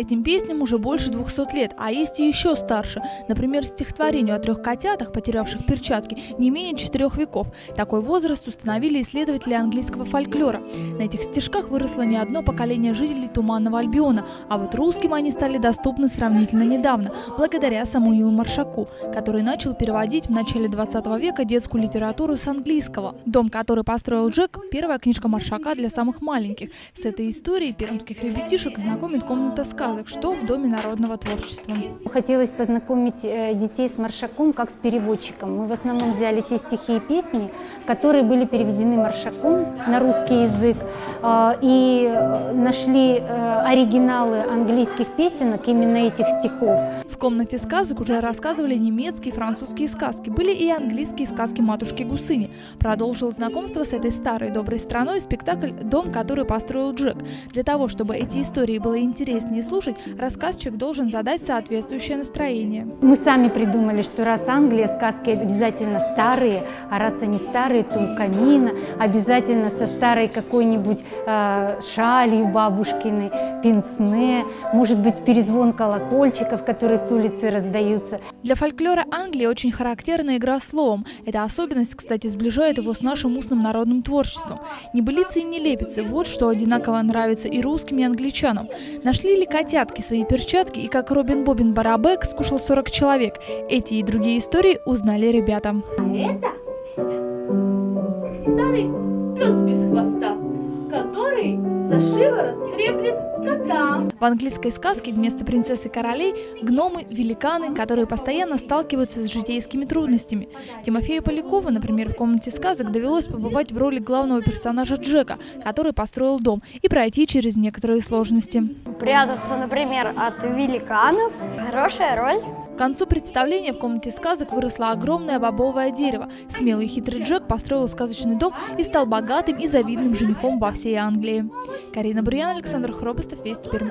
Этим песням уже больше 200 лет, а есть и еще старше. Например, стихотворению о 3 котятах, потерявших перчатки, не менее 4 веков. Такой возраст установили исследователи английского фольклора. На этих стишках выросло не одно поколение жителей Туманного Альбиона, а вот русским они стали доступны сравнительно недавно, благодаря Самуилу Маршаку, который начал переводить в начале 20 века детскую литературу с английского. «Дом, который построил Джек» – первая книжка Маршака для самых маленьких. С этой историей пермских ребятишек знакомит комната сказок, что в Доме народного творчества. Хотелось познакомить детей с Маршаком как с переводчиком. Мы в основном взяли те стихи и песни, которые были переведены Маршаком на русский язык, и нашли оригиналы английских песенок именно этих стихов. В комнате сказок уже рассказывали немецкие и французские сказки. Были и английские сказки матушки Гусыни. Продолжил знакомство с этой старой доброй страной спектакль «Дом, который построил Джек». Для того, чтобы эти истории было интереснее слушать, рассказчик должен задать соответствующее настроение. Мы сами придумали, что раз Англия, сказки обязательно старые, а раз они старые, то у камина обязательно со старой какой-нибудь шалью бабушкиной, пенсне, может быть, перезвон колокольчиков, которые с улицы раздаются. Для фольклора Англии очень характерна игра словом. Эта особенность, кстати, сближает его с нашим устным народным творчеством. Небылицы и нелепицы – вот что одинаково нравится и русским, и англичанам. Нашли ли котятки свои перчатки, и как Робин Бобин Барабек скушал 40 человек? Эти и другие истории узнали ребята. Это старый пес без хвоста, который за шиворот треплет кота. В английской сказке вместо принцесс и королей – гномы, великаны, которые постоянно сталкиваются с житейскими трудностями. Тимофею Полякову, например, в комнате сказок довелось побывать в роли главного персонажа Джека, который построил дом, и пройти через некоторые сложности. Прятаться, например, от великанов – хорошая роль. К концу представления в комнате сказок выросло огромное бобовое дерево. Смелый и хитрый Джек построил сказочный дом и стал богатым и завидным женихом во всей Англии. Карина Бурьян, Александр Хробостов, Вести Пермь.